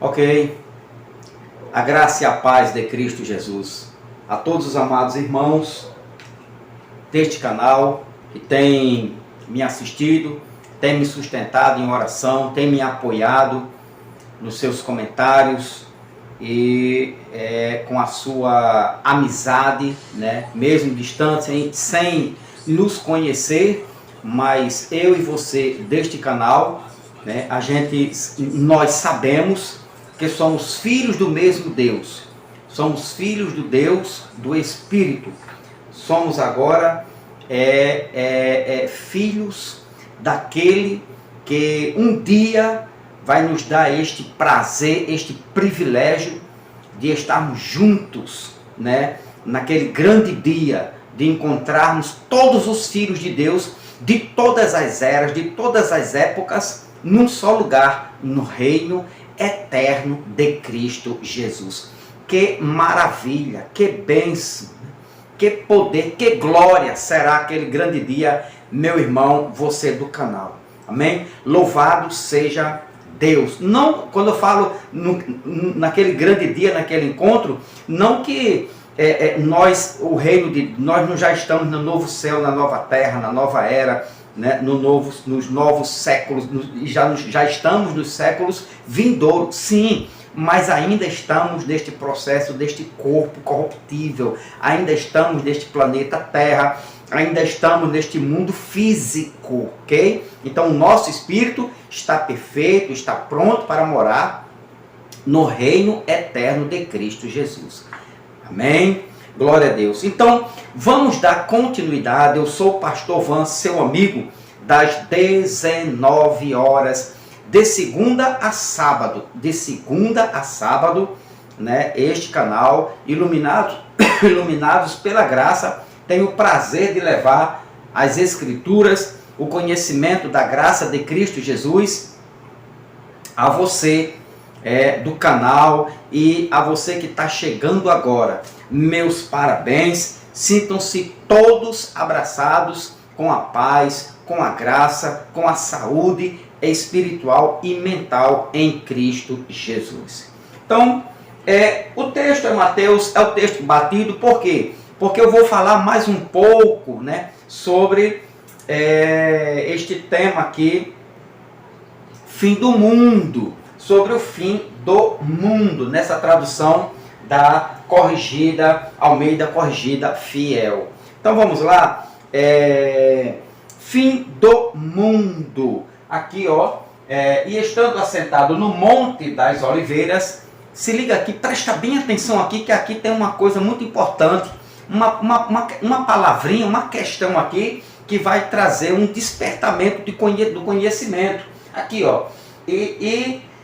Ok, a graça e a paz de Cristo Jesus a todos os amados irmãos deste canal que têm me assistido, têm me sustentado em oração, têm me apoiado nos seus comentários e com a sua amizade, né? Mesmo distante, sem nos conhecer, mas eu e você deste canal, né? Nós sabemos que somos filhos do mesmo Deus, somos filhos do Deus do Espírito, somos agora filhos daquele que um dia vai nos dar este prazer, este privilégio de estarmos juntos, né? Naquele grande dia de encontrarmos todos os filhos de Deus, de todas as eras, de todas as épocas, num só lugar, no reino eterno de Cristo Jesus. Que maravilha, que bênção, que poder, que glória será aquele grande dia, meu irmão, você do canal. Amém? Louvado seja Deus. Não, quando eu falo naquele grande dia, naquele encontro, não que nós não já estamos no novo céu, na nova terra, na nova era, né, nos novos séculos, já estamos nos séculos vindouros, sim, mas ainda estamos neste processo, deste corpo corruptível, ainda estamos neste planeta Terra, ainda estamos neste mundo físico, ok? Então o nosso espírito está perfeito, está pronto para morar no reino eterno de Cristo Jesus. Amém? Glória a Deus. Então, vamos dar continuidade. Eu sou o pastor Van, seu amigo, das 19 horas, de segunda a sábado. De segunda a sábado, né? Este canal, iluminados pela graça, tem o prazer de levar as Escrituras, o conhecimento da graça de Cristo Jesus a você do canal e a você que está chegando agora. Meus parabéns, sintam-se todos abraçados com a paz, com a graça, com a saúde espiritual e mental em Cristo Jesus. Então, o texto Mateus, é o texto batido, por quê? Porque eu vou falar mais um pouco, né, sobre este tema aqui, fim do mundo, sobre o fim do mundo, nessa tradução da corrigida, Almeida Corrigida Fiel. Então vamos lá, fim do mundo, aqui ó, e estando assentado no Monte das Oliveiras, se liga aqui, presta bem atenção aqui, que aqui tem uma coisa muito importante, uma palavrinha, uma questão aqui, que vai trazer um despertamento do conhecimento, aqui ó,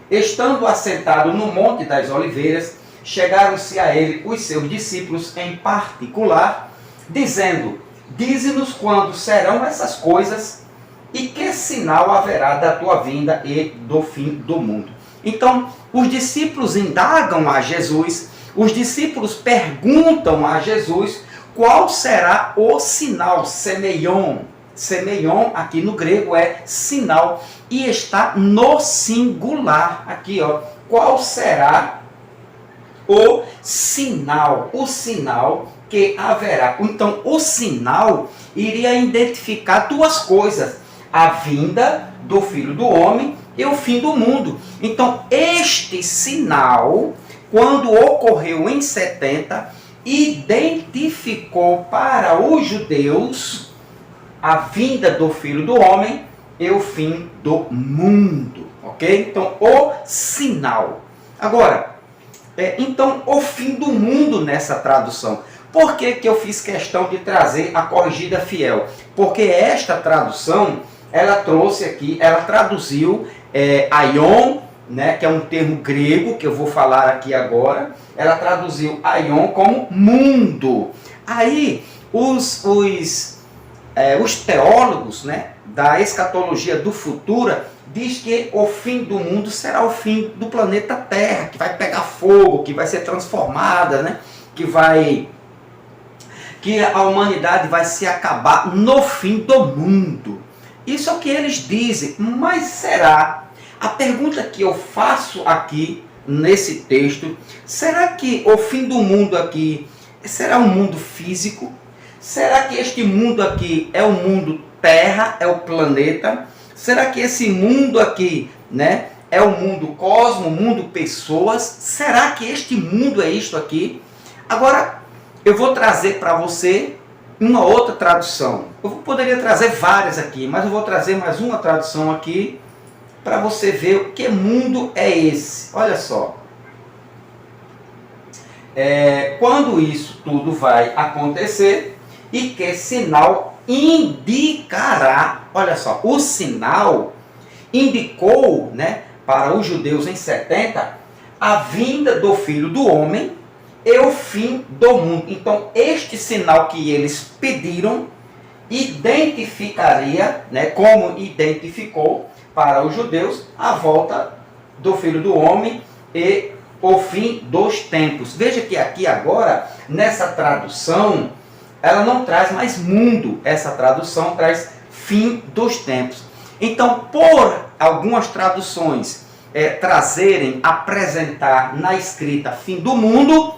estando assentado no Monte das Oliveiras, chegaram-se a ele os seus discípulos em particular, dizendo: dize-nos quando serão essas coisas e que sinal haverá da tua vinda e do fim do mundo. Então, os discípulos indagam a Jesus, os discípulos perguntam a Jesus qual será o sinal, semeion. Semeion aqui no grego é sinal e está no singular. Aqui, ó, qual será o sinal? O sinal que haverá. Então, o sinal iria identificar duas coisas: a vinda do Filho do Homem e o fim do mundo. Então, este sinal, quando ocorreu em 70, identificou para os judeus a vinda do Filho do Homem e o fim do mundo, ok? Então, o sinal. Agora, então, o fim do mundo nessa tradução. Por que eu fiz questão de trazer a Corrigida Fiel? Porque esta tradução, ela trouxe aqui, ela traduziu aion, né, que é um termo grego, que eu vou falar aqui agora. Ela traduziu aion como mundo. Aí, os teólogos, né, da escatologia do futuro diz que o fim do mundo será o fim do planeta Terra, que vai pegar fogo, que vai ser transformada, né, que a humanidade vai se acabar no fim do mundo. Isso é o que eles dizem, mas será? A pergunta que eu faço aqui, nesse texto, será que o fim do mundo aqui será um mundo físico? Será que este mundo aqui é o mundo Terra, é o planeta? Será que esse mundo aqui, né, é o mundo cosmo, o mundo pessoas? Será que este mundo é isto aqui? Agora, eu vou trazer para você uma outra tradução. Eu poderia trazer várias aqui, mas eu vou trazer mais uma tradução aqui para você ver o que mundo é esse. Olha só. Quando isso tudo vai acontecer e que sinal indicará. Olha só, o sinal indicou, né, para os judeus em 70 a vinda do Filho do Homem e o fim do mundo. Então, este sinal que eles pediram identificaria, né, como identificou para os judeus, a volta do Filho do Homem e o fim dos tempos. Veja que aqui agora, nessa tradução, ela não traz mais mundo, essa tradução traz fim dos tempos. Então, por algumas traduções apresentar na escrita fim do mundo,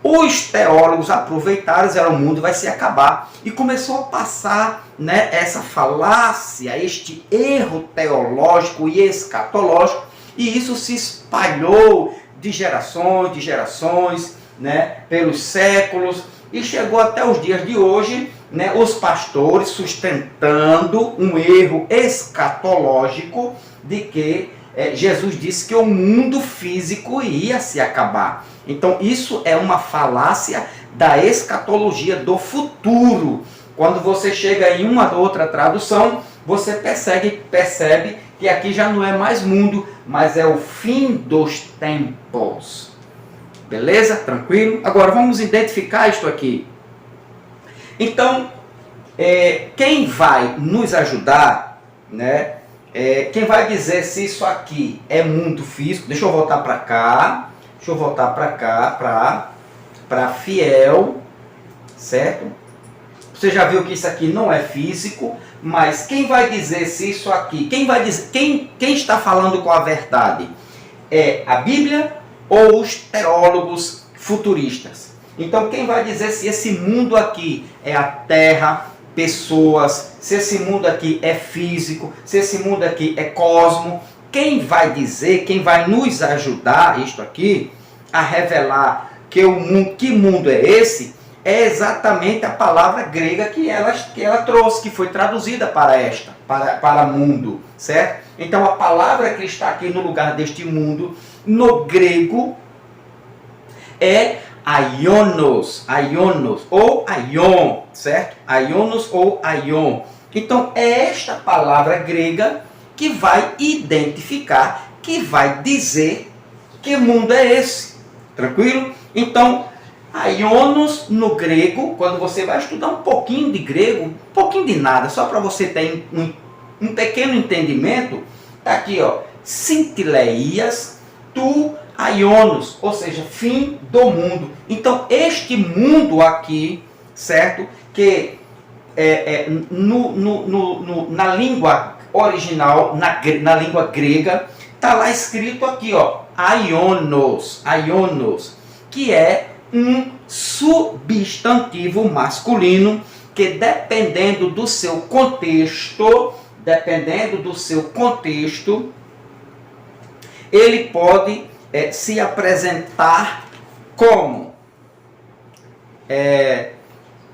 os teólogos aproveitaram, disseram, o mundo vai se acabar. E começou a passar, né, essa falácia, este erro teológico e escatológico, e isso se espalhou de gerações, né, pelos séculos, e chegou até os dias de hoje, né, os pastores sustentando um erro escatológico de que Jesus disse que o mundo físico ia se acabar. Então isso é uma falácia da escatologia do futuro. Quando você chega em uma outra tradução, você percebe que aqui já não é mais mundo, mas é o fim dos tempos. Beleza? Tranquilo? Agora vamos identificar isto aqui. Então, quem vai nos ajudar, né? Quem vai dizer se isso aqui é mundo físico? Deixa eu voltar para cá. Deixa eu voltar para cá, para fiel, certo? Você já viu que isso aqui não é físico, mas quem vai dizer se isso aqui, quem está falando com a verdade? É a Bíblia ou os teólogos futuristas? Então quem vai dizer se esse mundo aqui é a Terra, pessoas, se esse mundo aqui é físico, se esse mundo aqui é cosmo? Quem vai dizer, quem vai nos ajudar, isto aqui, a revelar que mundo é esse, é exatamente a palavra grega que ela trouxe, que foi traduzida para mundo, certo? Então a palavra que está aqui no lugar deste mundo, no grego, é aionos, ou aion, certo? Aionos ou aion. Então é esta palavra grega que vai identificar, que vai dizer que mundo é esse. Tranquilo? Então, aionos no grego, quando você vai estudar um pouquinho de grego, um pouquinho de nada, só para você ter um pequeno entendimento, está aqui, ó, sintileias tu aionos, ou seja, fim do mundo. Então, este mundo aqui, certo? Que na língua original, na língua grega, está lá escrito aqui, ó, aionos, que é um substantivo masculino que dependendo do seu contexto, ele pode se apresentar como.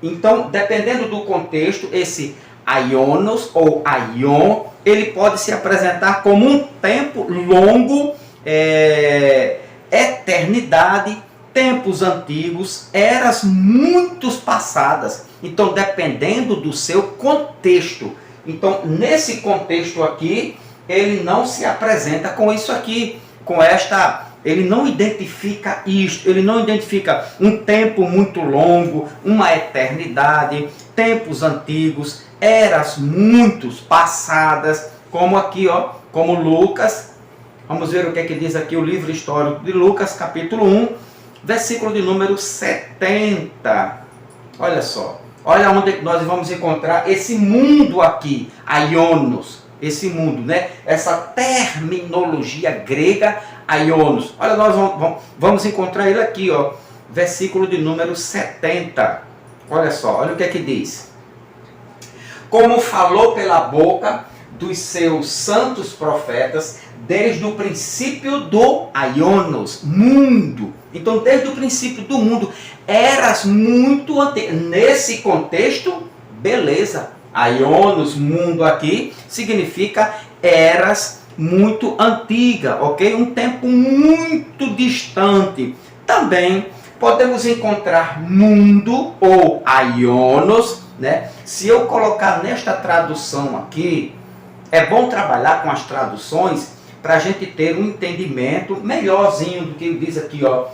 Então, dependendo do contexto, esse aionos ou aion, ele pode se apresentar como um tempo longo, eternidade, tempos antigos, eras muito passadas. Então, dependendo do seu contexto. Então, nesse contexto aqui, ele não se apresenta com isso aqui, com esta... Ele não identifica isto, ele não identifica um tempo muito longo, uma eternidade, tempos antigos, eras muito passadas, como aqui, ó, como Lucas. Vamos ver o que é que diz aqui o livro histórico de Lucas, capítulo 1, versículo de número 70. Olha só, olha onde nós vamos encontrar esse mundo aqui, aionos, esse mundo, né? Essa terminologia grega, aionos. Olha, nós vamos encontrar ele aqui, ó, versículo de número 70. Olha só, olha o que é que diz. Como falou pela boca dos seus santos profetas, desde o princípio do aionos, mundo. Então, desde o princípio do mundo, eras muito antigas. Nesse contexto, beleza. Aionos, mundo aqui, significa eras muito antiga, ok? Um tempo muito distante. Também podemos encontrar mundo ou aionos, né? Se eu colocar nesta tradução aqui, é bom trabalhar com as traduções para a gente ter um entendimento melhorzinho do que diz aqui, ó.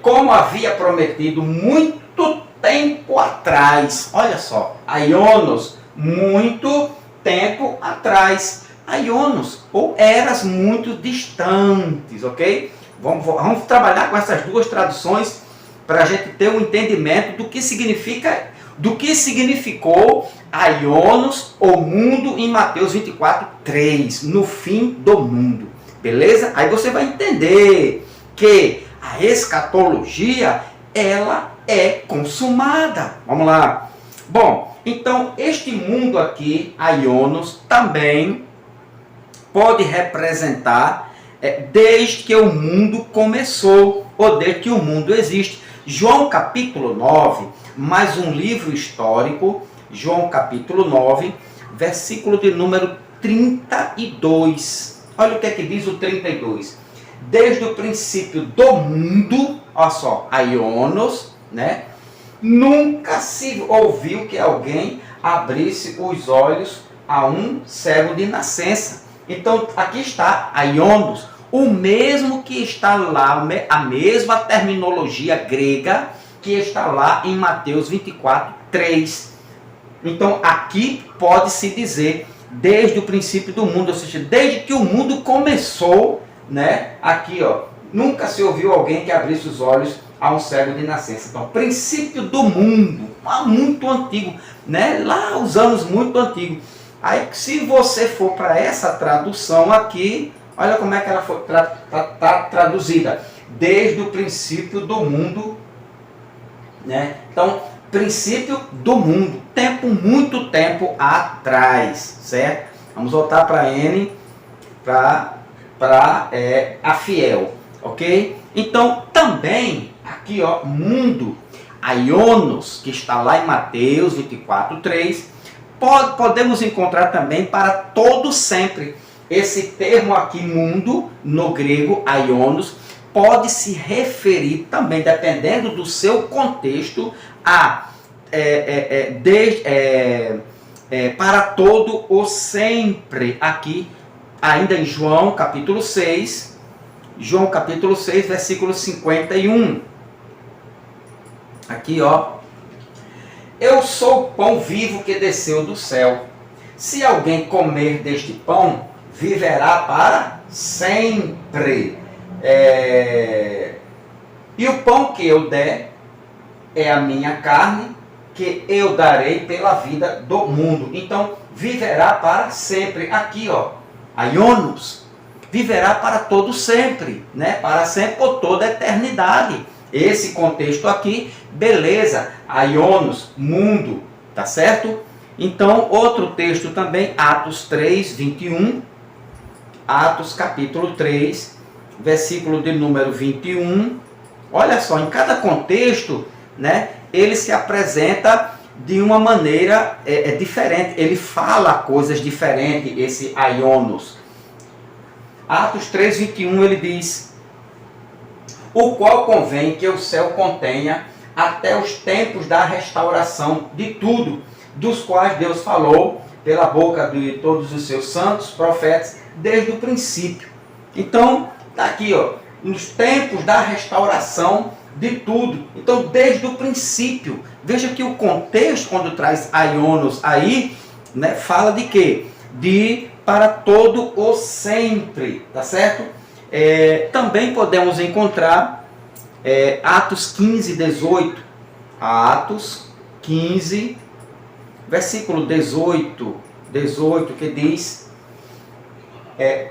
Como havia prometido muito tempo atrás. Olha só, aionos, muito tempo atrás. Aionos, ou eras muito distantes, ok? Vamos trabalhar com essas duas traduções para a gente ter um entendimento do que significa, do que significou aionos ou mundo em Mateus 24:3, no fim do mundo. Beleza? Aí você vai entender que a escatologia, ela é consumada. Vamos lá. Bom, então este mundo aqui, aionos, também pode representar desde que o mundo começou, ou desde que o mundo existe. João capítulo 9, mais um livro histórico, João capítulo 9, versículo de número 32. Olha o que é que diz o 32. Desde o princípio do mundo, olha só, aionos, né? Nunca se ouviu que alguém abrisse os olhos a um cego de nascença. Então, aqui está, aionos, o mesmo que está lá, a mesma terminologia grega que está lá em Mateus 24:3. Então, aqui pode-se dizer, desde o princípio do mundo, ou seja, desde que o mundo começou, né? Aqui, ó, nunca se ouviu alguém que abrisse os olhos a um cego de nascença. Então, princípio do mundo, muito antigo, né? Lá os anos muito antigos. Aí, se você for para essa tradução aqui, olha como é que ela foi traduzida. Desde o princípio do mundo, né? Então, princípio do mundo, muito tempo atrás, certo? Vamos voltar para N, para a fiel, ok? Então, também, aqui, ó, mundo, aionos, que está lá em Mateus 24:3, podemos encontrar também para todo sempre. Esse termo aqui, mundo, no grego, aionos, pode se referir também, dependendo do seu contexto, para todo o sempre. Aqui, ainda em João capítulo 6, versículo 51. Aqui, ó. Eu sou o pão vivo que desceu do céu. Se alguém comer deste pão, viverá para sempre. E o pão que eu der é a minha carne, que eu darei pela vida do mundo. Então, viverá para sempre. Aqui, ó, aionos, viverá para todo sempre, né? Para sempre ou toda a eternidade. Esse contexto aqui, beleza, aionos, mundo, tá certo? Então, outro texto também, Atos 3:21, Atos capítulo 3, versículo de número 21. Olha só, em cada contexto, né, ele se apresenta de uma maneira diferente, ele fala coisas diferentes, esse aionos. Atos 3:21 ele diz: o qual convém que o céu contenha até os tempos da restauração de tudo, dos quais Deus falou pela boca de todos os seus santos profetas desde o princípio. Então, está aqui, ó, nos tempos da restauração de tudo. Então, desde o princípio. Veja que o contexto, quando traz aionos aí, né, fala de quê? De para todo o sempre, tá certo? Também podemos encontrar Atos 15:18. Atos 15, versículo 18, que diz: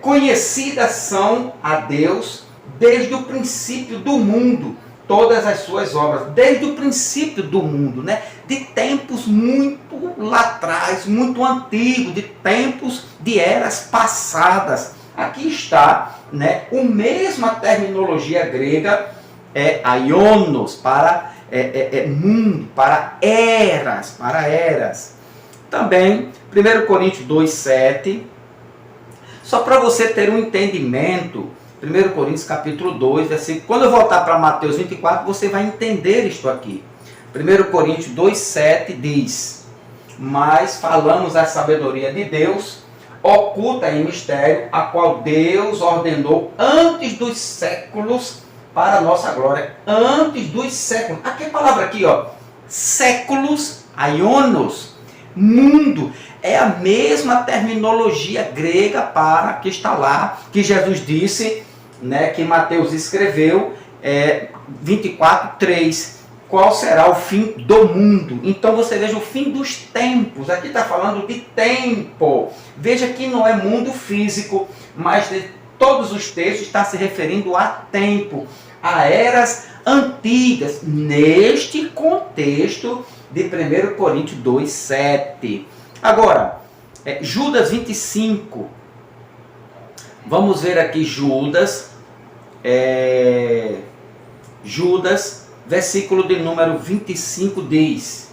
conhecidas são a Deus desde o princípio do mundo, todas as suas obras, desde o princípio do mundo, né? De tempos muito lá atrás, muito antigos, de tempos de eras passadas. Aqui está, né, a mesma terminologia grega, aionos, para mundo, para eras. Também, 1 Coríntios 2,7, só para você ter um entendimento, 1 Coríntios capítulo 2, versículo, quando eu voltar para Mateus 24, você vai entender isto aqui. 1 Coríntios 2,7 diz: mas falamos a sabedoria de Deus, oculta em mistério, a qual Deus ordenou antes dos séculos para a nossa glória. Antes dos séculos. Aqui a palavra aqui, ó, séculos, aionos, mundo. É a mesma terminologia grega para que está lá, que Jesus disse, né, que Mateus escreveu, 24:3. Qual será o fim do mundo? Então você veja o fim dos tempos. Aqui está falando de tempo. Veja que não é mundo físico, mas de todos os textos está se referindo a tempo, a eras antigas, neste contexto de 1 Coríntios 2,7. Agora, Judas 25. Vamos ver aqui Judas. Versículo de número 25 diz: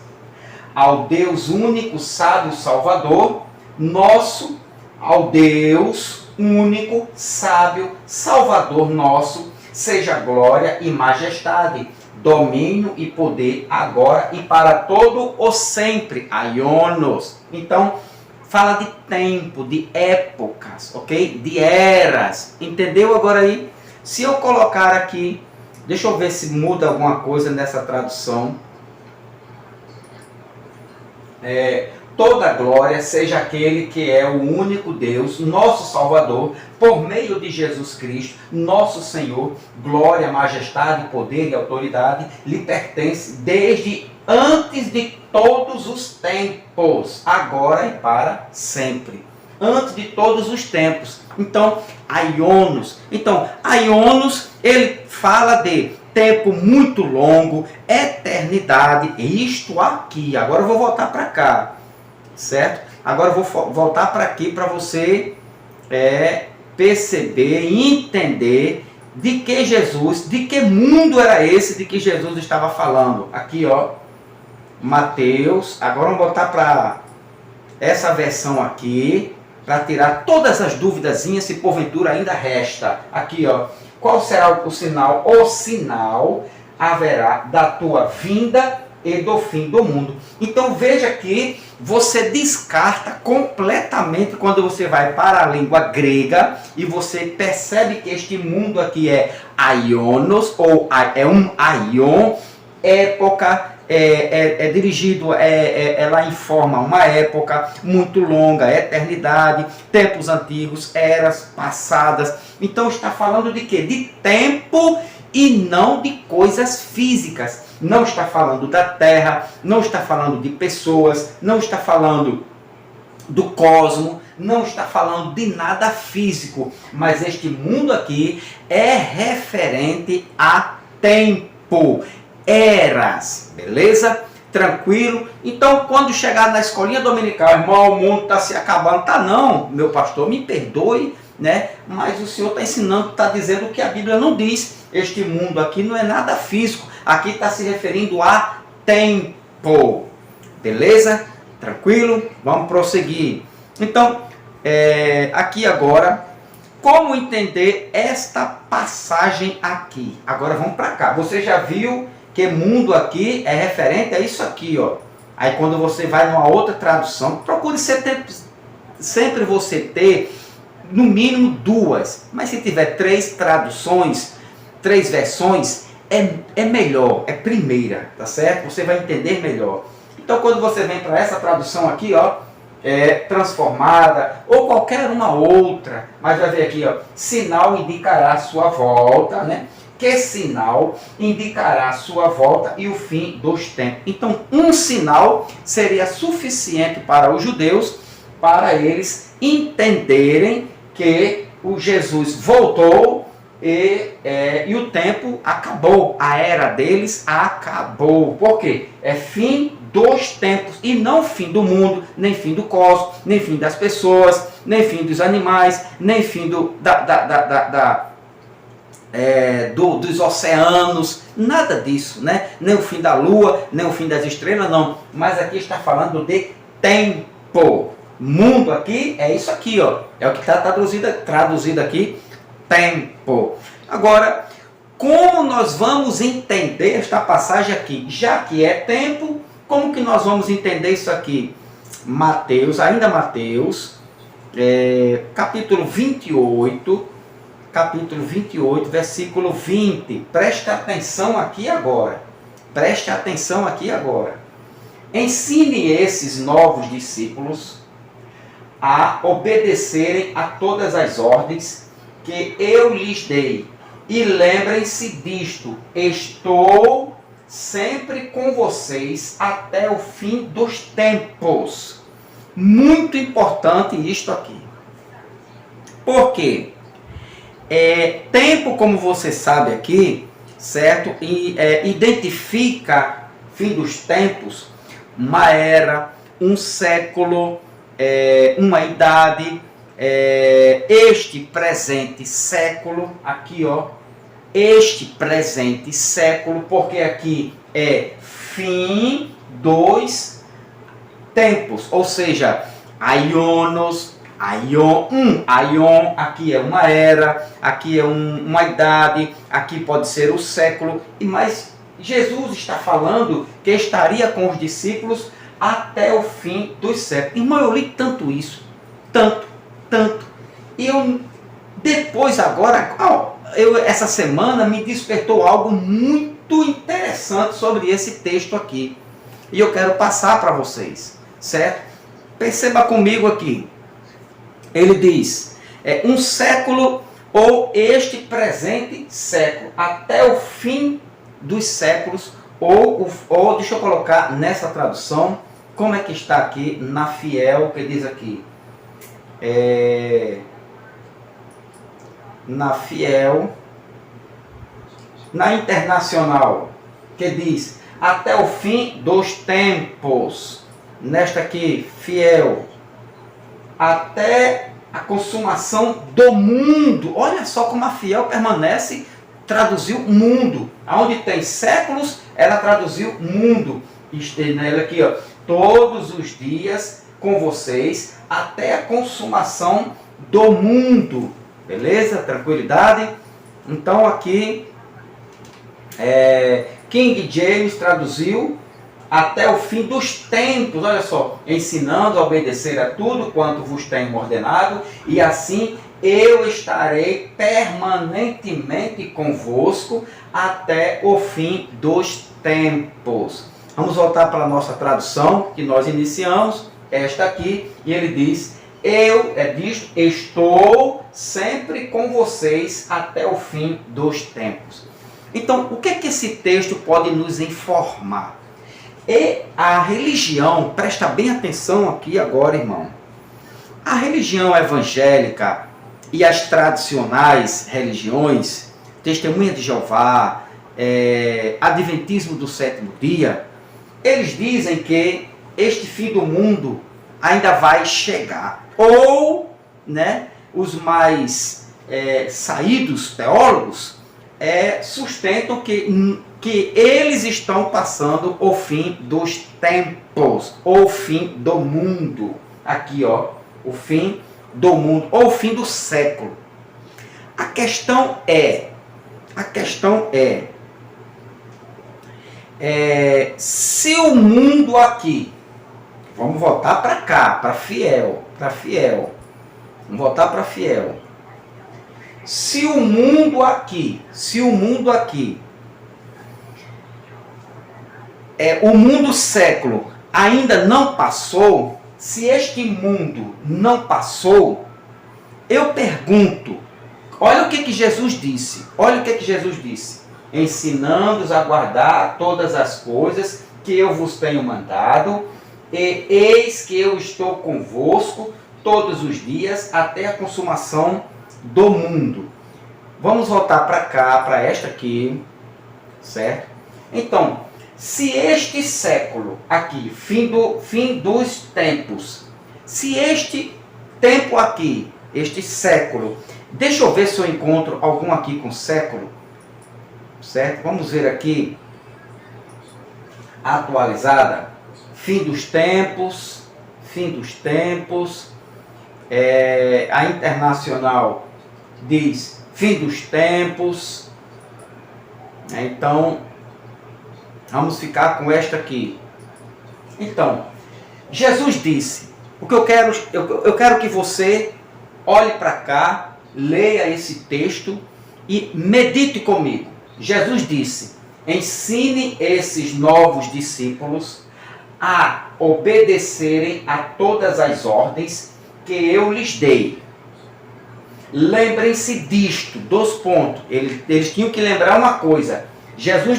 ao Deus único, sábio, Salvador, nosso, ao Deus único, sábio, Salvador nosso, seja glória e majestade, domínio e poder, agora e para todo o sempre. Aionos. Então, fala de tempo, de épocas, ok? De eras. Entendeu agora aí? Se eu colocar aqui, deixa eu ver se muda alguma coisa nessa tradução. Toda glória seja aquele que é o único Deus, nosso Salvador, por meio de Jesus Cristo, nosso Senhor. Glória, majestade, poder e autoridade lhe pertence desde antes de todos os tempos, agora e para sempre. Antes de todos os tempos. Então, aionos. Então, aionos, ele fala de tempo muito longo, eternidade. Isto aqui. Agora eu vou voltar para cá. Certo? Agora eu vou voltar para aqui para você perceber e entender de que Jesus, de que mundo era esse de que Jesus estava falando. Aqui, ó, Mateus. Agora vamos voltar para essa versão aqui, para tirar todas as duvidazinhas, se porventura ainda resta. Aqui, ó, qual será o sinal? O sinal haverá da tua vinda e do fim do mundo. Então veja que você descarta completamente quando você vai para a língua grega e você percebe que este mundo aqui é aionos, ou é um aion, época, dirigido, ela informa uma época muito longa, eternidade, tempos antigos, eras passadas. Então está falando de quê? De tempo e não de coisas físicas. Não está falando da terra, não está falando de pessoas, não está falando do cosmos, não está falando de nada físico. Mas este mundo aqui é referente a tempo, eras, beleza? Tranquilo? Então, quando chegar na escolinha dominical, irmão, o mundo está se acabando. Tá não, meu pastor, me perdoe, né? Mas o Senhor está ensinando, está dizendo o que a Bíblia não diz. Este mundo aqui não é nada físico. Aqui está se referindo a tempo. Beleza? Tranquilo? Vamos prosseguir. Então, aqui agora, como entender esta passagem aqui? Agora vamos para cá. Você já viu que mundo aqui é referente a isso aqui, ó. Aí quando você vai numa outra tradução, procure sempre você ter no mínimo duas. Mas se tiver 3 traduções, 3 versões, é melhor, é primeira, tá certo? Você vai entender melhor. Então quando você vem para essa tradução aqui, ó, transformada, ou qualquer uma outra, mas vai ver aqui, ó, sinal indicará a sua volta, né? Que sinal indicará a sua volta e o fim dos tempos. Então um sinal seria suficiente para os judeus, para eles entenderem que o Jesus voltou e o tempo acabou, a era deles acabou. Por quê? É fim dos tempos e não fim do mundo, nem fim do cosmos, nem fim das pessoas, nem fim dos animais, nem fim dos oceanos, nada disso, né? Nem o fim da lua, nem o fim das estrelas, não. Mas aqui está falando de tempo. Mundo aqui é isso aqui, ó. É o que está traduzido aqui, tempo. Agora, como nós vamos entender esta passagem aqui? Já que é tempo, como que nós vamos entender isso aqui? Mateus, capítulo 28, versículo 20. Preste atenção aqui agora. Ensine esses novos discípulos a obedecerem a todas as ordens que eu lhes dei. E lembrem-se disto: estou sempre com vocês até o fim dos tempos. Muito importante isto aqui. Por quê? Tempo, como você sabe aqui, certo? Identifica fim dos tempos, uma era, um século, uma idade, este presente século, aqui ó, este presente século, porque aqui é fim dos tempos, ou seja, aionos, aion, aqui é uma era, aqui é uma idade, aqui pode ser o século, mas Jesus está falando que estaria com os discípulos até o fim dos séculos. Irmão, eu li tanto isso, tanto, e eu depois agora, essa semana me despertou algo muito interessante sobre esse texto aqui, e eu quero passar para vocês, certo? Perceba comigo aqui. Ele diz, um século ou este presente século, até o fim dos séculos, ou deixa eu colocar nessa tradução, como é que está aqui na Fiel, que diz aqui, na Fiel, na Internacional, que diz, até o fim dos tempos, nesta aqui, Fiel, até a consumação do mundo. Olha só como a Fiel permanece, traduziu mundo. Onde tem séculos, ela traduziu mundo. Ela aqui, ó, todos os dias com vocês, até a consumação do mundo. Beleza? Tranquilidade? Então aqui, King James traduziu até o fim dos tempos, olha só, ensinando a obedecer a tudo quanto vos tenho ordenado, e assim eu estarei permanentemente convosco até o fim dos tempos. Vamos voltar para a nossa tradução, que nós iniciamos, esta aqui, e ele diz, estou sempre com vocês até o fim dos tempos. Então, o que é que esse texto pode nos informar? E a religião, presta bem atenção aqui agora, irmão. A religião evangélica e as tradicionais religiões, Testemunha de Jeová, Adventismo do Sétimo Dia, eles dizem que este fim do mundo ainda vai chegar. Ou, né, os mais saídos teólogos sustentam que eles estão passando o fim dos tempos, ou o fim do mundo. Aqui, ó, o fim do mundo, ou o fim do século. A questão é, se o mundo aqui, vamos voltar para cá, para Fiel. Vamos voltar para Fiel. Se o mundo aqui, o mundo século ainda não passou, se este mundo não passou, eu pergunto, olha o que Jesus disse, ensinando-os a guardar todas as coisas que eu vos tenho mandado, e eis que eu estou convosco todos os dias até a consumação do mundo. Vamos voltar para cá, para esta aqui, certo? Então, se este século aqui, fim dos tempos, se este tempo aqui, este século, deixa eu ver se eu encontro algum aqui com século, certo? Vamos ver aqui, atualizada, fim dos tempos, a Internacional diz fim dos tempos, então vamos ficar com esta aqui. Então, Jesus disse, o que eu quero que você olhe para cá, leia esse texto e medite comigo. Jesus disse, ensine esses novos discípulos a obedecerem a todas as ordens que eu lhes dei. Lembrem-se disto, 2 pontos. Eles tinham que lembrar uma coisa. Jesus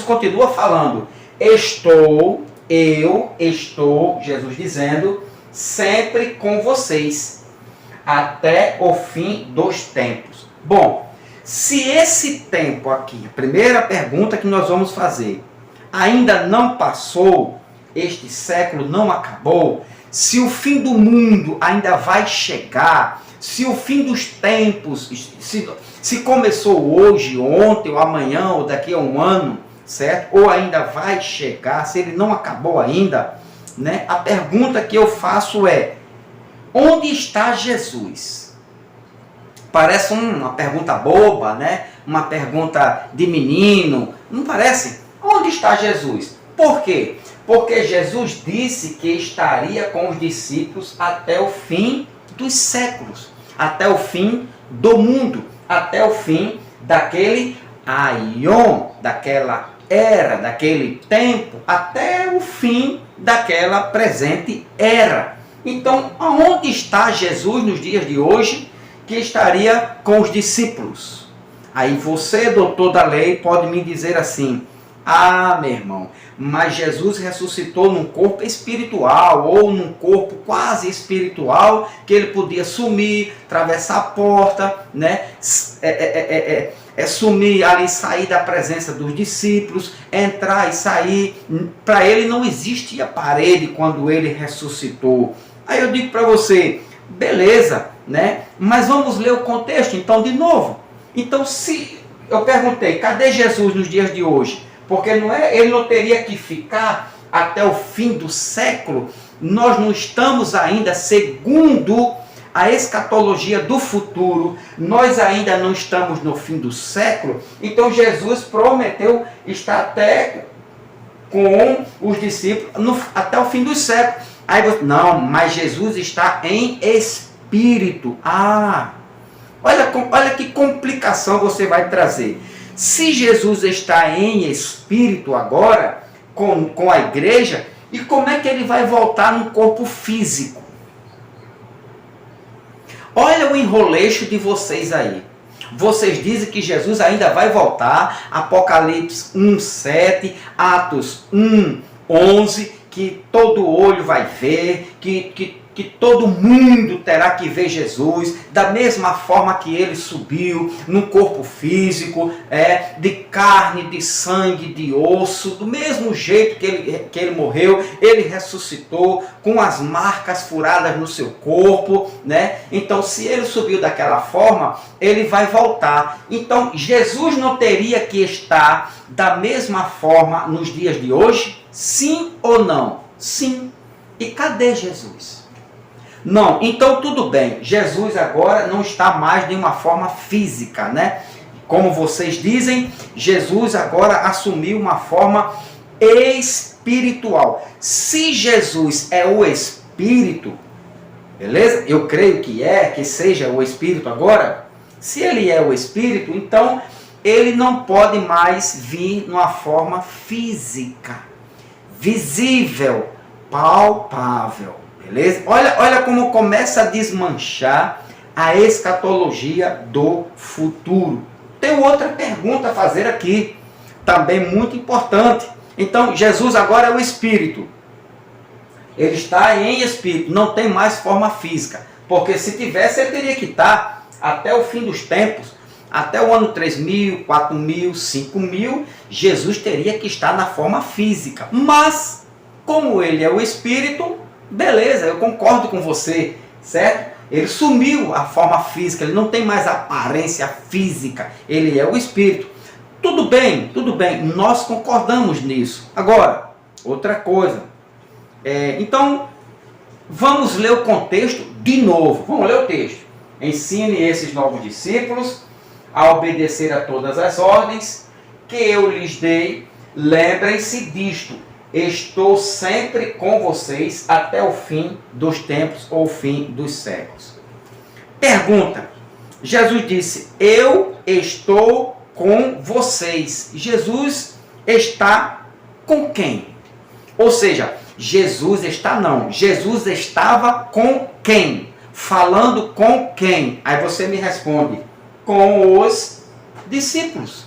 continua falando, eu estou, Jesus dizendo, sempre com vocês, até o fim dos tempos. Bom, se esse tempo aqui, primeira pergunta que nós vamos fazer, ainda não passou, este século não acabou, se o fim do mundo ainda vai chegar, se o fim dos tempos, se começou hoje, ontem, ou amanhã, ou daqui a um ano, certo? Ou ainda vai chegar, se ele não acabou ainda, né? A pergunta que eu faço é, onde está Jesus? Parece uma pergunta boba, né? Uma pergunta de menino, não parece? Onde está Jesus? Por quê? Porque Jesus disse que estaria com os discípulos até o fim dos séculos, até o fim do mundo, até o fim daquele aion, daquela era, daquele tempo, até o fim daquela presente era. Então, aonde está Jesus nos dias de hoje que estaria com os discípulos? Aí você, doutor da lei, pode me dizer assim, meu irmão, mas Jesus ressuscitou num corpo espiritual, ou num corpo quase espiritual, que ele podia sumir, atravessar a porta, né? Sumir ali, sair da presença dos discípulos, entrar e sair. Para ele não existia parede quando ele ressuscitou. Aí eu digo para você, beleza, né? Mas vamos ler o contexto então de novo. Então, se eu perguntei, cadê Jesus nos dias de hoje? Porque ele não teria que ficar até o fim do século. Nós não estamos ainda, segundo a escatologia do futuro, nós ainda não estamos no fim do século. Então Jesus prometeu estar até com os discípulos até o fim do século. Aí você, não, mas Jesus está em espírito. Olha que complicação você vai trazer. Se Jesus está em espírito agora, com a igreja, e como é que ele vai voltar no corpo físico? Olha o enroleixo de vocês aí. Vocês dizem que Jesus ainda vai voltar, Apocalipse 1:7, Atos 1:11, que todo olho vai ver, que todo mundo terá que ver Jesus, da mesma forma que ele subiu, no corpo físico, de carne, de sangue, de osso, do mesmo jeito que ele morreu, ele ressuscitou, com as marcas furadas no seu corpo, né? Então, se ele subiu daquela forma, ele vai voltar. Então, Jesus não teria que estar da mesma forma nos dias de hoje? Sim ou não? Sim. E cadê Jesus? Não, então tudo bem, Jesus agora não está mais de uma forma física, né? Como vocês dizem, Jesus agora assumiu uma forma espiritual. Se Jesus é o Espírito, beleza? Eu creio que seja o Espírito agora. Se ele é o Espírito, então ele não pode mais vir numa forma física, visível, palpável. Beleza? Olha como começa a desmanchar a escatologia do futuro. Tem outra pergunta a fazer aqui, também muito importante. Então, Jesus agora é o Espírito. Ele está em Espírito, não tem mais forma física. Porque se tivesse, ele teria que estar até o fim dos tempos, até o ano 3000, 4000, 5000, Jesus teria que estar na forma física. Mas, como ele é o Espírito, beleza, eu concordo com você, certo? Ele sumiu a forma física, ele não tem mais aparência física, ele é o Espírito. Tudo bem, nós concordamos nisso. Agora, outra coisa. Então, vamos ler o contexto de novo. Vamos ler o texto. Ensine esses novos discípulos a obedecer a todas as ordens que eu lhes dei. Lembrem-se disto. Estou sempre com vocês até o fim dos tempos ou o fim dos séculos. Pergunta. Jesus disse, eu estou com vocês. Jesus está com quem? Ou seja, Jesus estava com quem? Falando com quem? Aí você me responde, com os discípulos.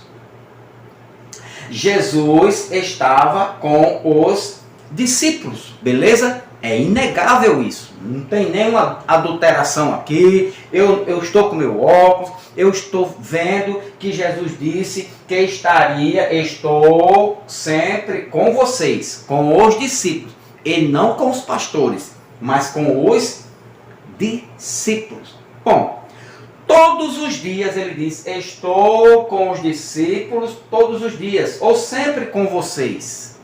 Jesus estava com os discípulos, beleza? É inegável isso, não tem nenhuma adulteração aqui. Eu estou com meu óculos, eu estou vendo que Jesus disse que estou sempre com vocês, com os discípulos, e não com os pastores, mas com os discípulos. Bom, todos os dias ele diz, estou com os discípulos todos os dias, ou sempre com vocês.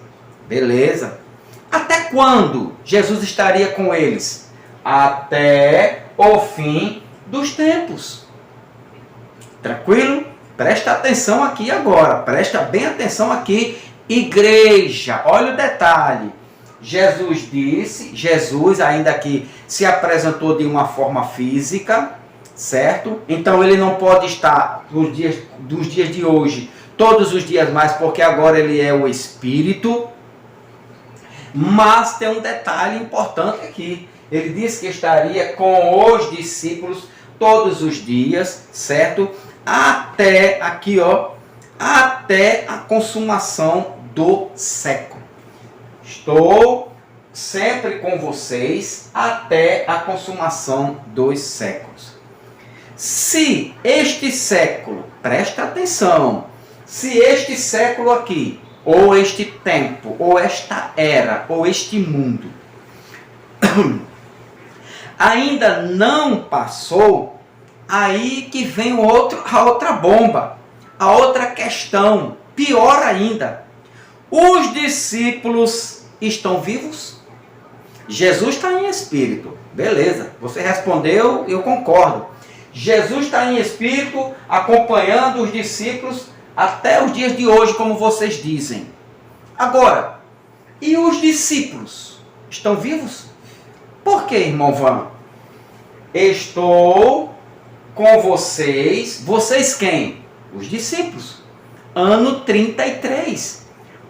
Beleza. Até quando Jesus estaria com eles? Até o fim dos tempos. Tranquilo? Presta atenção aqui agora, presta bem atenção aqui, igreja. Olha o detalhe. Jesus ainda que se apresentou de uma forma física, certo? Então ele não pode estar dos dias de hoje, todos os dias mais, porque agora ele é o Espírito. Mas tem um detalhe importante aqui. Ele disse que estaria com os discípulos todos os dias, certo? Até aqui, até a consumação do século. Estou sempre com vocês até a consumação dos séculos. Se este século, presta atenção, se este século aqui, ou este tempo, ou esta era, ou este mundo, ainda não passou, aí que vem a outra bomba, a outra questão, pior ainda. Os discípulos estão vivos? Jesus está em espírito, beleza, você respondeu, eu concordo. Jesus está em espírito, acompanhando os discípulos até os dias de hoje, como vocês dizem. Agora, e os discípulos? Estão vivos? Por que, irmão Van? Estou com vocês. Vocês quem? Os discípulos. Ano 33.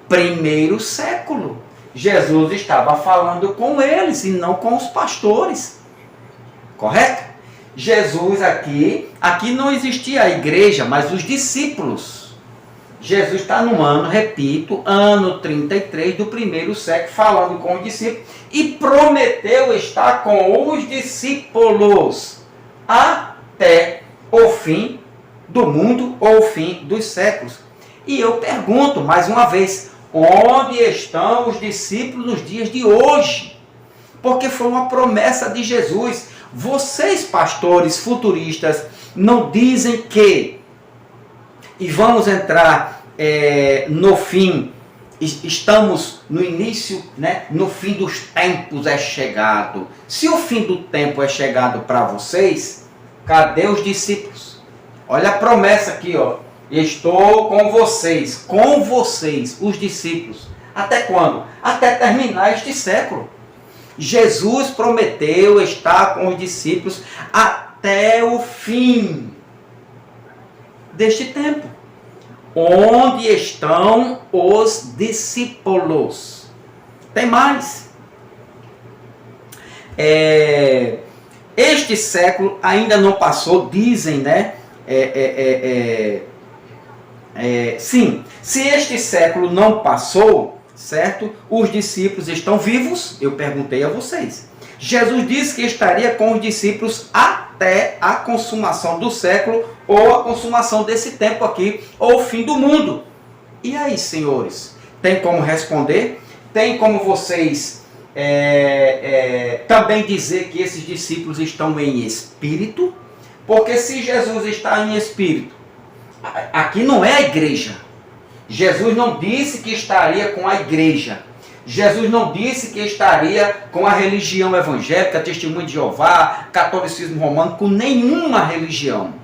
Primeiro século. Jesus estava falando com eles e não com os pastores. Correto? Jesus aqui não existia a igreja, mas os discípulos. Jesus está no ano, repito, ano 33 do primeiro século, falando com os discípulos, e prometeu estar com os discípulos até o fim do mundo ou o fim dos séculos. E eu pergunto mais uma vez, onde estão os discípulos nos dias de hoje? Porque foi uma promessa de Jesus. Vocês, pastores futuristas, não dizem que, e vamos entrar no fim, estamos no início, né? No fim dos tempos é chegado. Se o fim do tempo é chegado para vocês, cadê os discípulos? Olha a promessa aqui, estou com vocês, os discípulos. Até quando? Até terminar este século. Jesus prometeu estar com os discípulos até o fim deste tempo. Onde estão os discípulos? Tem mais. Este século ainda não passou, dizem, né? Sim, se este século não passou, certo? Os discípulos estão vivos? Eu perguntei a vocês. Jesus disse que estaria com os discípulos até até a consumação do século, ou a consumação desse tempo aqui, ou o fim do mundo. E aí, senhores, tem como responder? Tem como vocês também dizer que esses discípulos estão em espírito? Porque se Jesus está em espírito, aqui não é a igreja. Jesus não disse que estaria com a igreja. Jesus não disse que estaria com a religião evangélica, Testemunho de Jeová, catolicismo romano, com nenhuma religião.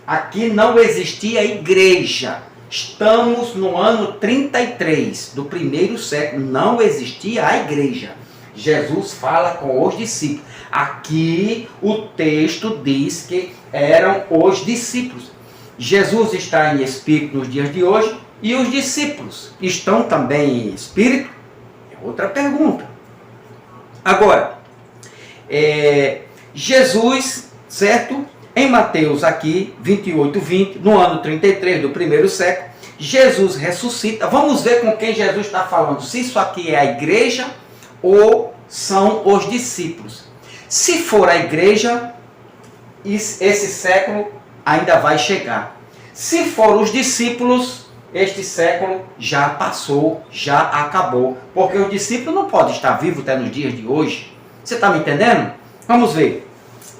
Aqui não existia igreja. Estamos no ano 33 do primeiro século, não existia a igreja. Jesus fala com os discípulos. Aqui o texto diz que eram os discípulos. Jesus está em espírito nos dias de hoje e os discípulos estão também em espírito? É outra pergunta. Agora, Jesus, certo? Em Mateus aqui, 28:20, no ano 33 do primeiro século, Jesus ressuscita. Vamos ver com quem Jesus está falando. Se isso aqui é a igreja ou são os discípulos. Se for a igreja, esse século ainda vai chegar. Se for os discípulos, este século já passou, já acabou. Porque os discípulos não podem estar vivos até nos dias de hoje. Você está me entendendo? Vamos ver.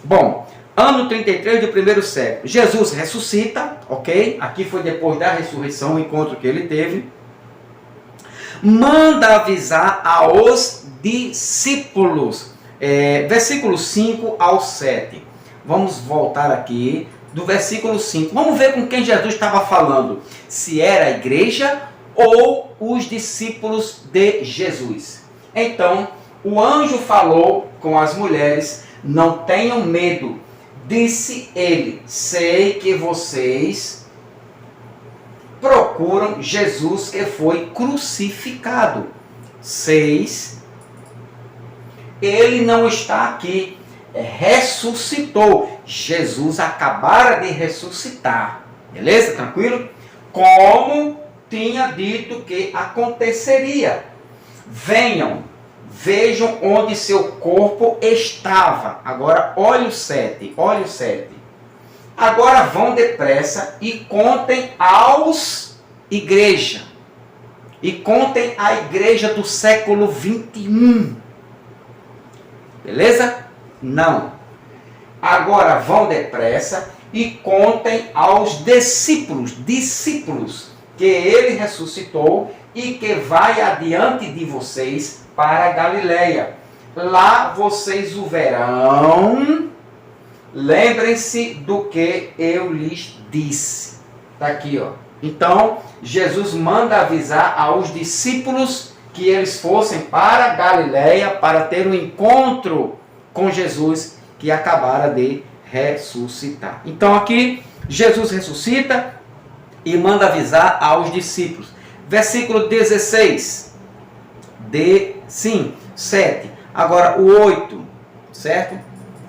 Bom, ano 33 do primeiro século. Jesus ressuscita, ok? Aqui foi depois da ressurreição, o encontro que ele teve. Manda avisar aos discípulos. Versículo 5 ao 7. Vamos voltar aqui do versículo 5. Vamos ver com quem Jesus estava falando. Se era a igreja ou os discípulos de Jesus. Então, o anjo falou com as mulheres: não tenham medo. Disse ele: sei que vocês procuram Jesus que foi crucificado. 6. Ele não está aqui, ressuscitou. Jesus acabara de ressuscitar. Beleza? Tranquilo? Como tinha dito que aconteceria. Venham, vejam onde seu corpo estava. Agora, olha o 7. Olha o 7. Agora vão depressa e contem aos igreja. E contem a igreja do século 21. Beleza? Não. Agora vão depressa e contem aos discípulos, que ele ressuscitou e que vai adiante de vocês para a Galileia. Lá vocês o verão. Lembrem-se do que eu lhes disse. Está aqui, ó. Então, Jesus manda avisar aos discípulos que eles fossem para a Galileia para ter um encontro com Jesus que acabara de ressuscitar. Então aqui, Jesus ressuscita e manda avisar aos discípulos. Versículo 16. 7. Agora o 8, certo?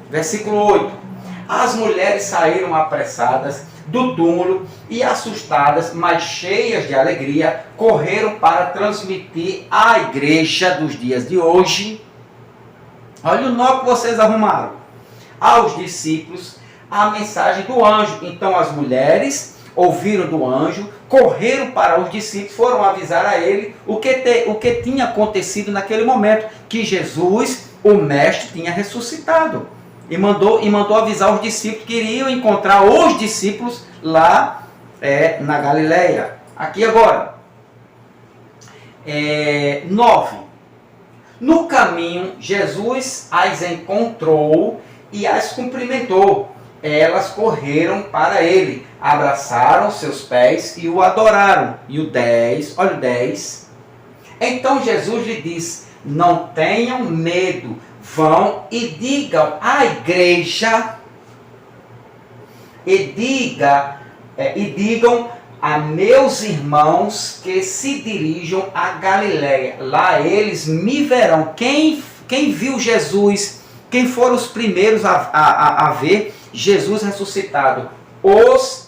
Versículo 8. As mulheres saíram apressadas do túmulo e assustadas, mas cheias de alegria, correram para transmitir à igreja dos dias de hoje. Olha o nó que vocês arrumaram. Aos discípulos a mensagem do anjo. Então as mulheres ouviram do anjo, correram para os discípulos, foram avisar a ele o que tinha acontecido naquele momento, que Jesus, o mestre, tinha ressuscitado. E mandou avisar os discípulos que iriam encontrar os discípulos lá na Galileia. Aqui agora. 9. No caminho, Jesus as encontrou e as cumprimentou. Elas correram para ele, abraçaram seus pés e o adoraram. E o 10, olha o 10. Então Jesus lhe disse: não tenham medo. Vão e digam à igreja, digam a meus irmãos que se dirijam a Galileia. Lá eles me verão. Quem viu Jesus? Quem foram os primeiros a ver Jesus ressuscitado? Os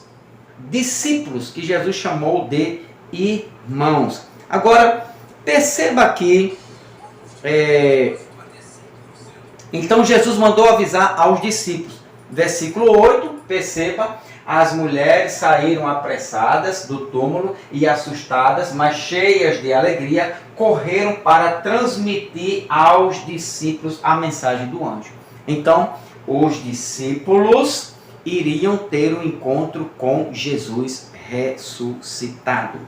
discípulos, que Jesus chamou de irmãos. Agora, perceba aqui... Então Jesus mandou avisar aos discípulos. Versículo 8, perceba, as mulheres saíram apressadas do túmulo e assustadas, mas cheias de alegria, correram para transmitir aos discípulos a mensagem do anjo. Então, os discípulos iriam ter um encontro com Jesus ressuscitado.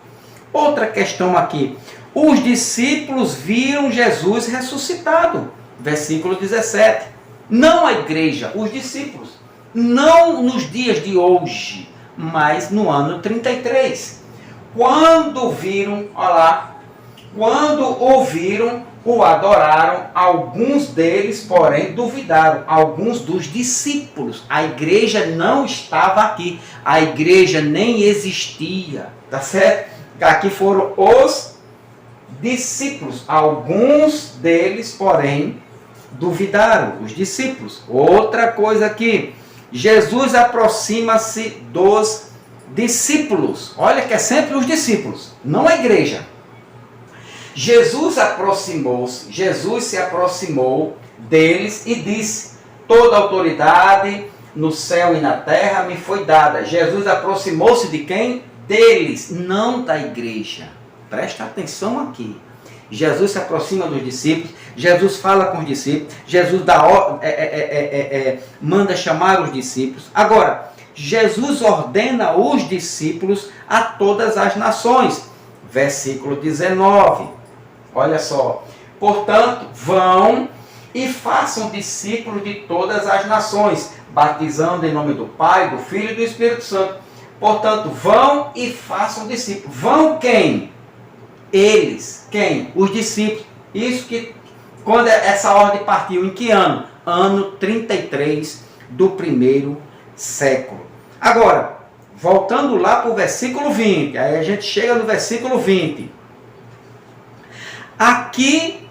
Outra questão aqui. Os discípulos viram Jesus ressuscitado. Versículo 17. Não a igreja, os discípulos. Não nos dias de hoje, mas no ano 33. Quando viram, olha lá, quando ouviram, o adoraram, alguns deles, porém, duvidaram. Alguns dos discípulos. A igreja não estava aqui. A igreja nem existia. Tá certo? Aqui foram os discípulos. Alguns deles, porém, duvidaram. Os discípulos. Outra coisa aqui. Jesus aproxima-se dos discípulos. Olha que é sempre os discípulos, não a igreja. Jesus se aproximou deles e disse: toda autoridade no céu e na terra me foi dada. Jesus aproximou-se de quem? Deles, não da igreja. Presta atenção aqui. Jesus se aproxima dos discípulos, Jesus fala com os discípulos, Jesus manda chamar os discípulos. Agora, Jesus ordena os discípulos a todas as nações. Versículo 19. Olha só. Portanto, vão e façam discípulos de todas as nações, batizando em nome do Pai, do Filho e do Espírito Santo. Portanto, vão e façam discípulos. Vão quem? Eles. Quem? Os discípulos. Isso que, quando essa ordem partiu, em que ano? Ano 33 do primeiro século. Agora, voltando lá para o versículo 20. Aí a gente chega no versículo 20. Aqui,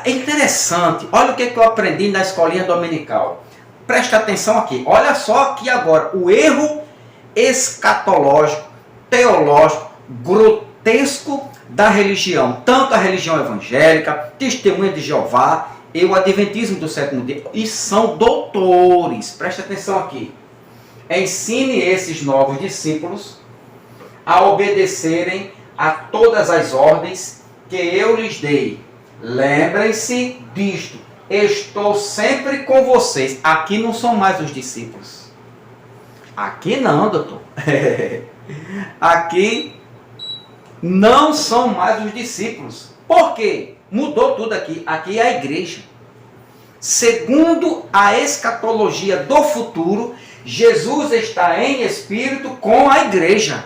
é interessante. Olha o que eu aprendi na escolinha dominical. Presta atenção aqui. Olha só aqui agora. O erro escatológico, teológico, grotesco da religião, tanto a religião evangélica, Testemunha de Jeová e o Adventismo do sétimo dia, e são doutores. Preste atenção aqui. Ensine esses novos discípulos a obedecerem a todas as ordens que eu lhes dei. Lembrem-se disto. Estou sempre com vocês. Aqui não são mais os discípulos. Aqui não, doutor. Aqui não são mais os discípulos. Por quê? Mudou tudo aqui. Aqui é a igreja. Segundo a escatologia do futuro, Jesus está em espírito com a igreja.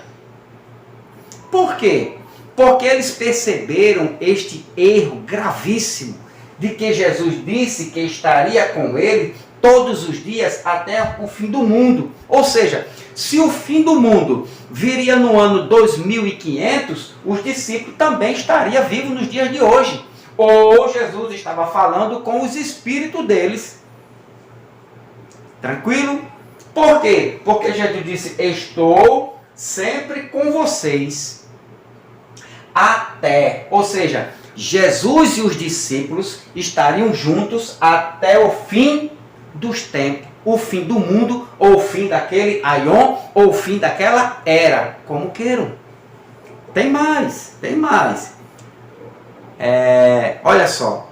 Por quê? Porque eles perceberam este erro gravíssimo de que Jesus disse que estaria com ele todos os dias até o fim do mundo. Ou seja, se o fim do mundo viria no ano 2500, os discípulos também estariam vivos nos dias de hoje. Ou Jesus estava falando com os espíritos deles. Tranquilo? Por quê? Porque Jesus disse: estou sempre com vocês até. Ou seja, Jesus e os discípulos estariam juntos até o fim dos tempos, o fim do mundo, ou o fim daquele aion, ou o fim daquela era, como queiram. Tem mais, tem mais. Olha só.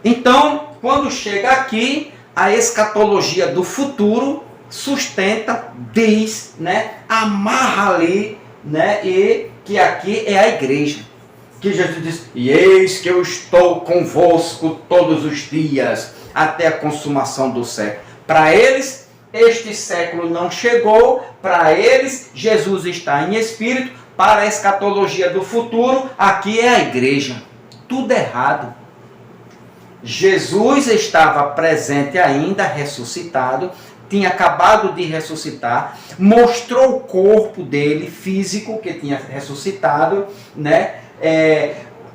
Então, quando chega aqui, a escatologia do futuro sustenta, diz, né, amarra ali, né, e que aqui é a igreja. Que Jesus diz: e eis que eu estou convosco todos os dias, até a consumação do século. Para eles, este século não chegou. Para eles, Jesus está em espírito. Para a escatologia do futuro, aqui é a igreja. Tudo errado. Jesus estava presente ainda, ressuscitado, tinha acabado de ressuscitar, mostrou o corpo dele, físico, que tinha ressuscitado, né?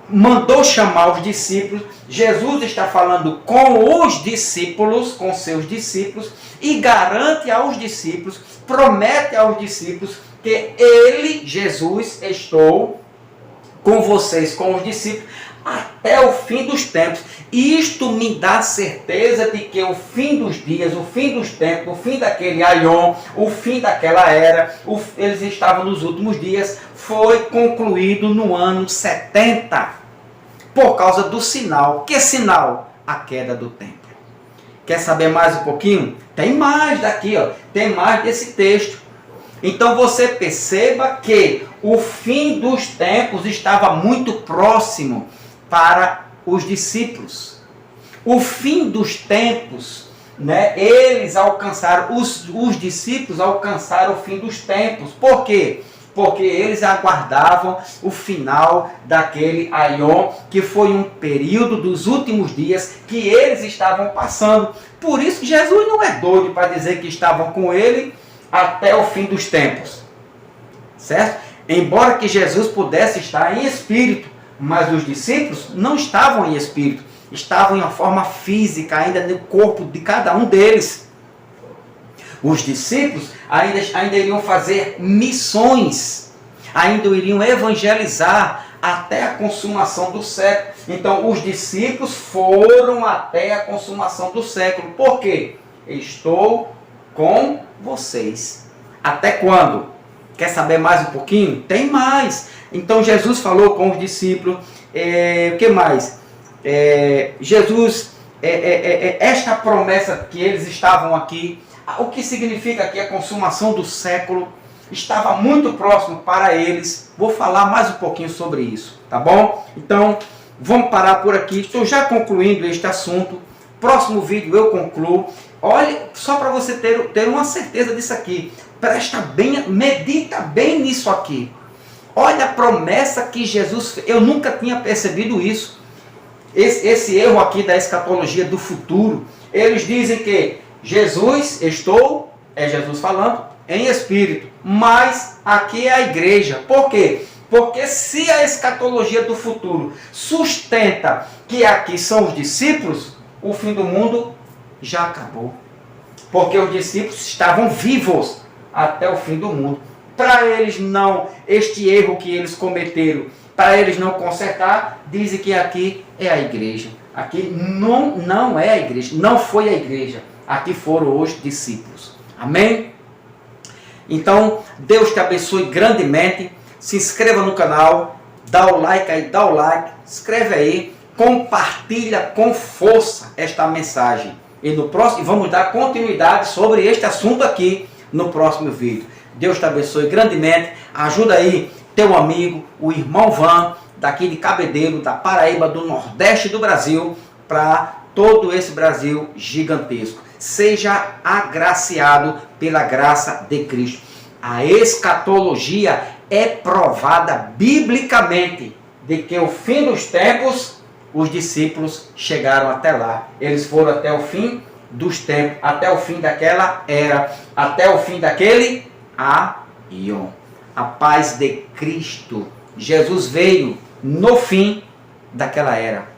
Mandou chamar os discípulos. Jesus está falando com os discípulos, com seus discípulos, e garante aos discípulos, promete aos discípulos que ele, Jesus, estou com vocês, com os discípulos, até o fim dos tempos. Isto me dá certeza de que o fim dos dias, o fim dos tempos, o fim daquele aion, o fim daquela era, eles estavam nos últimos dias, foi concluído no ano 70, por causa do sinal. Que sinal? A queda do templo. Quer saber mais um pouquinho? Tem mais daqui, ó. Tem mais desse texto. Então você perceba que o fim dos tempos estava muito próximo para os discípulos. O fim dos tempos, né, eles alcançaram, os discípulos alcançaram o fim dos tempos. Por quê? Porque eles aguardavam o final daquele aion, que foi um período dos últimos dias que eles estavam passando. Por isso que Jesus não é doido para dizer que estavam com ele até o fim dos tempos. Certo? Embora que Jesus pudesse estar em espírito, mas os discípulos não estavam em espírito, estavam em uma forma física, ainda no corpo de cada um deles. Os discípulos ainda iriam fazer missões, ainda iriam evangelizar até a consumação do século. Então, os discípulos foram até a consumação do século. Por quê? Estou com vocês. Até quando? Quer saber mais um pouquinho? Tem mais. Então, Jesus falou com os discípulos. O que mais? Jesus, esta promessa que eles estavam aqui, o que significa aqui a consumação do século, estava muito próximo para eles. Vou falar mais um pouquinho sobre isso, tá bom? Então, vamos parar por aqui. Estou já concluindo este assunto. Próximo vídeo eu concluo. Olha, só para você ter uma certeza disso aqui. Presta bem, medita bem nisso aqui. Olha a promessa que Jesus fez. Eu nunca tinha percebido isso. Esse erro aqui da escatologia do futuro. Eles dizem que Jesus, é Jesus falando, em espírito. Mas aqui é a igreja. Por quê? Porque se a escatologia do futuro sustenta que aqui são os discípulos, o fim do mundo já acabou. Porque os discípulos estavam vivos até o fim do mundo. Para eles não, este erro que eles cometeram, para eles não consertar, dizem que aqui é a igreja. Aqui não é a igreja, não foi a igreja. Aqui foram os discípulos. Amém? Então, Deus te abençoe grandemente. Se inscreva no canal, dá o like aí, escreve aí, compartilha com força esta mensagem. E no próximo, vamos dar continuidade sobre este assunto aqui no próximo vídeo. Deus te abençoe grandemente. Ajuda aí teu amigo, o irmão Van, daqui de Cabedelo, da Paraíba, do Nordeste do Brasil, para todo esse Brasil gigantesco. Seja agraciado pela graça de Cristo. A escatologia é provada biblicamente de que o fim dos tempos, os discípulos chegaram até lá. Eles foram até o fim dos tempos, até o fim daquela era, até o fim daquele aion. A paz de Cristo. Jesus veio no fim daquela era.